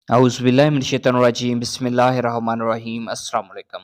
औज़ुबिल्लाहिमिनश्शैतानिर्रजीम बिस्मिल्लाहिर्रहमानिर्रहीम अस्सलाम वालेकुम।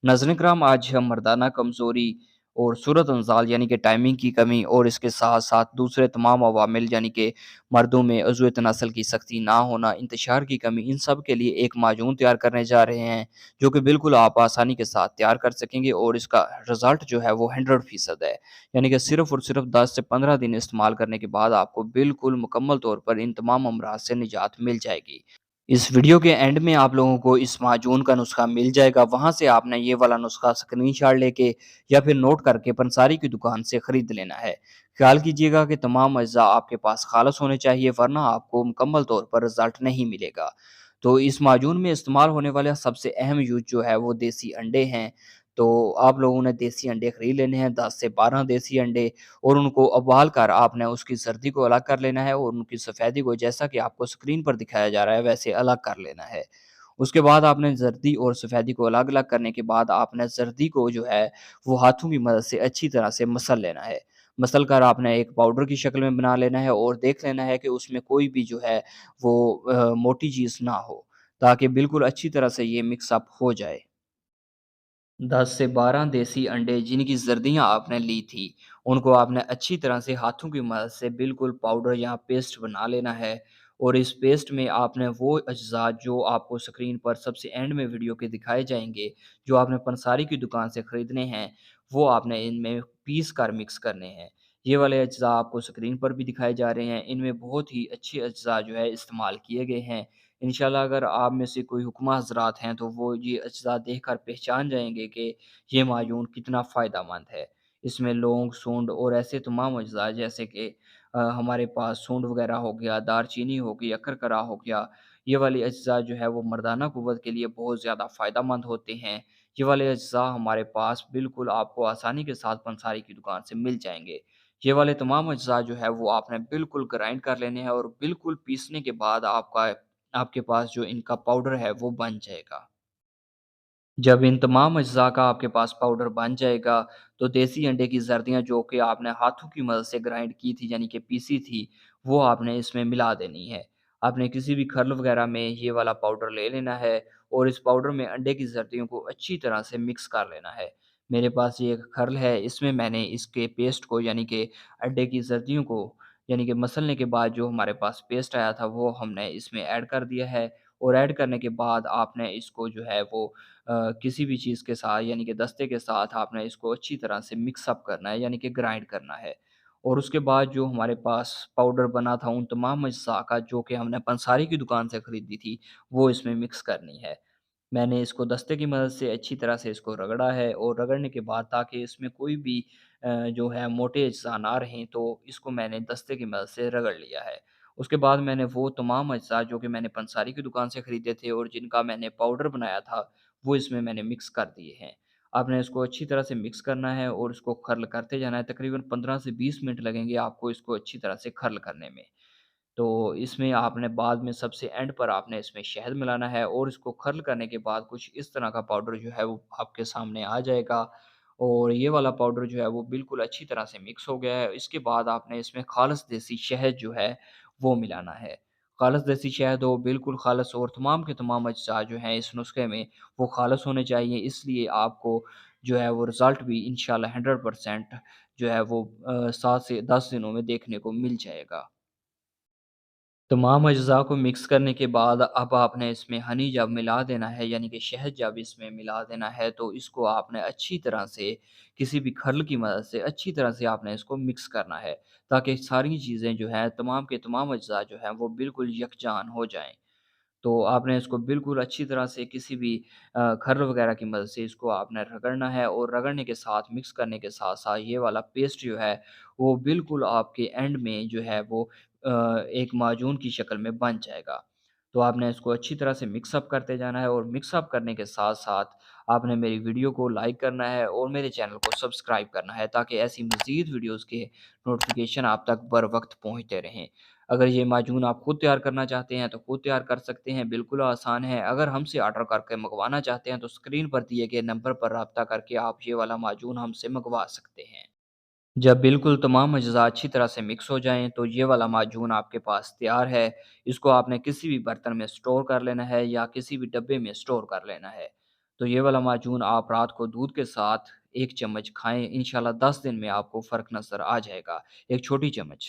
नाज़रीन किराम, आज हम मर्दाना कमज़ोरी और सूरत अंज़ाल यानी कि टाइमिंग की कमी और इसके साथ-साथ दूसरे तमाम अवामिल यानी कि मर्दों में उज़्व तनासल की सख्ती ना होना, इंतशार की कमी, इन सब के लिए एक माजून तैयार करने जा रहे हैं, जो कि बिल्कुल आप आसानी के साथ तैयार कर सकेंगे और इसका रिज़ल्ट जो है वो 100% है। यानी कि सिर्फ़ और सिर्फ़ 10 से 15 दिन इस्तेमाल करने के बाद आपको बिल्कुल मुकम्मल तौर पर इन तमाम अमराज़ से निजात मिल जाएगी। इस वीडियो के एंड में आप लोगों को इस माजून का नुस्खा मिल जाएगा, वहाँ से आपने ये वाला नुस्खा स्क्रीनशॉट लेके या फिर नोट करके पंसारी की दुकान से ख़रीद लेना है। ख़्याल कीजिएगा कि तमाम अज्ज़ा आपके पास ख़ालिस होने चाहिए, वरना आपको मुकम्मल तौर पर रिज़ल्ट नहीं मिलेगा। तो इस माजून में इस्तेमाल होने वाला सबसे अहम यूज़ जो है वो देसी अंडे हैं। तो आप लोगों ने देसी अंडे ख़रीद लेने हैं, 10 से 12 देसी अंडे, और उनको उबाल कर आपने उसकी ज़र्दी को अलग कर लेना है और उनकी सफ़ेदी को, जैसा कि आपको स्क्रीन पर दिखाया जा रहा है, वैसे अलग कर लेना है। उसके बाद आपने ज़र्दी और सफ़ेदी को अलग-अलग करने के बाद आपने ज़र्दी को जो है वो हाथों की मदद से अच्छी तरह से मसल लेना है। मसल कर आपने एक पाउडर की शक्ल में बना लेना है और देख लेना है कि उसमें कोई भी जो है वो मोटी चीज़ ना हो, ताकि बिल्कुल अच्छी तरह से ये मिक्स अप हो जाए। 10 से 12 देसी अंडे जिनकी ज़र्दियाँ आपने ली थी, उनको आपने अच्छी तरह से हाथों की मदद से बिल्कुल पाउडर या पेस्ट बना लेना है, और इस पेस्ट में आपने वो अज्ज़ा जो आपको स्क्रीन पर सबसे एंड में वीडियो के दिखाए जाएँगे, जो आपने पंसारी की दुकान से ख़रीदने हैं, वो आपने इनमें पीस कर मिक्स करने हैं। ये वाले अज्ज़ा आपको स्क्रीन पर भी दिखाए जा रहे हैं, इनमें बहुत ही अच्छे अज्ज़ा जो है इस्तेमाल किए गए हैं। इंशाल्लाह अगर आप में से कोई हुक्मा हज़रात हैं, तो वो ये अज्ज़ा देखकर पहचान जाएँगे कि ये माजून कितना फ़ायदेमंद है। इसमें लौंग, सूंड और ऐसे तमाम अज्ज़ा, जैसे कि हमारे पास सूंड वग़ैरह हो गया, दालचीनी हो गई, अकरकरा हो गया, ये वाले अज्ज़ा जो है वो मर्दाना क़ुव्वत के लिए बहुत ज़्यादा फ़ायदेमंद होते हैं। ये वाले अज्ज़ा हमारे पास बिल्कुल आपको आसानी के साथ पंसारी की दुकान से मिल जाएँगे। ये वाले तमाम अज्ज़ा जो है वो आपने बिल्कुल ग्राइंड कर लेने हैं, और बिल्कुल पीसने के बाद आपके पास जो इनका पाउडर है वो बन जाएगा। जब इन तमाम अज्ज़ा का आपके पास पाउडर बन जाएगा, तो देसी अंडे की ज़र्दियाँ जो कि आपने हाथों की मदद से ग्राइंड की थी, यानी कि पीसी थी, वो आपने इसमें मिला देनी है। आपने किसी भी खर्ल वग़ैरह में ये वाला पाउडर ले लेना है, और इस पाउडर में अंडे की ज़र्दियों को अच्छी तरह से मिक्स कर लेना है। मेरे पास ये एक खर्ल है, इसमें मैंने इसके पेस्ट को, यानी कि अंडे की ज़र्दियों को, यानी कि मसलने के बाद जो हमारे पास पेस्ट आया था, वो हमने इसमें ऐड कर दिया है। और ऐड करने के बाद आपने इसको जो है वो किसी भी चीज़ के साथ, यानी कि दस्ते के साथ आपने इसको अच्छी तरह से मिक्स अप करना है, यानी कि ग्राइंड करना है। और उसके बाद जो हमारे पास पाउडर बना था उन तमाम अज्ज़ा का, जो कि हमने पंसारी की दुकान से खरीदी थी, वो इसमें मिक्स करनी है। मैंने इसको दस्ते की मदद से अच्छी तरह से इसको रगड़ा है, और रगड़ने के बाद ताकि इसमें कोई भी जो है मोटे अज्ज़ा ना रहें, तो इसको मैंने दस्ते की मदद से रगड़ लिया है। उसके बाद मैंने वो तमाम अज्ज़ा जो कि मैंने पंसारी की दुकान से खरीदे थे और जिनका मैंने पाउडर बनाया था, वो इसमें मैंने मिक्स कर दिए हैं। आपने इसको अच्छी तरह से मिक्स करना है और इसको खर्ल करते जाना है, तकरीबन 15 से 20 मिनट लगेंगे आपको इसको अच्छी तरह से खर्ल करने में। तो इसमें आपने बाद में सबसे एंड पर आपने इसमें शहद मिलाना है, और इसको खर्ल करने के बाद कुछ इस तरह का पाउडर जो है वो आपके सामने आ जाएगा, और ये वाला पाउडर जो है वो बिल्कुल अच्छी तरह से मिक्स हो गया है। इसके बाद आपने इसमें खालिस देसी शहद जो है वो मिलाना है। खालिस देसी शहद हो, बिल्कुल खालिस, और तमाम के तमाम अज्ज़ा जो हैं इस नुस्खे में वो खालिस होने चाहिए, इसलिए आपको जो है वो रिज़ल्ट भी इंशाल्लाह 100% जो है वो 7 से 10 दिनों में देखने को मिल जाएगा। तमाम अज्ज़ा को मिक्स करने के बाद अब आपने इसमें हनी जब मिला देना है, यानी कि शहद जब इसमें मिला देना है, तो इसको आपने अच्छी तरह से किसी भी खर्ल की मदद से अच्छी तरह से आपने इसको मिक्स करना है, ताकि सारी चीज़ें जो हैं तमाम के तमाम अज्ज़ा जो हैं वो बिल्कुल यकजान हो जाएँ। तो आपने इसको बिल्कुल अच्छी तरह से किसी भी खर्ल वगैरह की मदद से इसको आपने रगड़ना है, और रगड़ने के साथ, मिक्स करने के साथ-साथ ये वाला पेस्ट जो है, वो बिल्कुल आपके एंड में जो है वो एक माजून की शक्ल में बन जाएगा। तो आपने इसको अच्छी तरह से मिक्स अप करते जाना है, और मिक्स अप करने के साथ-साथ आपने मेरी वीडियो को लाइक करना है और मेरे चैनल को सब्सक्राइब करना है, ताकि ऐसी मज़ीद वीडियोज़ के नोटिफ़िकेशन आप तक बर वक़्त पहुँचते रहें। अगर ये माजून आप खुद तैयार करना चाहते हैं, तो खुद तैयार कर सकते हैं, बिल्कुल आसान है। अगर हमसे ऑर्डर करके मँगवाना चाहते हैं, तो स्क्रीन पर दिए गए नंबर पर राब्ता करके आप ये वाला माजून हमसे मँगवा सकते हैं। جب بالکل تمام اجزاء اچھی طرح سے مکس ہو جائیں تو یہ والا معجون آپ کے پاس تیار ہے۔ اس کو آپ نے کسی بھی برتن میں سٹور کر لینا ہے یا کسی بھی ڈبے میں سٹور کر لینا ہے۔ تو یہ والا معجون آپ رات کو دودھ کے ساتھ 1 چمچ کھائیں، انشاءاللہ 10 دن میں آپ کو فرق نظر آ جائے گا، ایک چھوٹی چمچ۔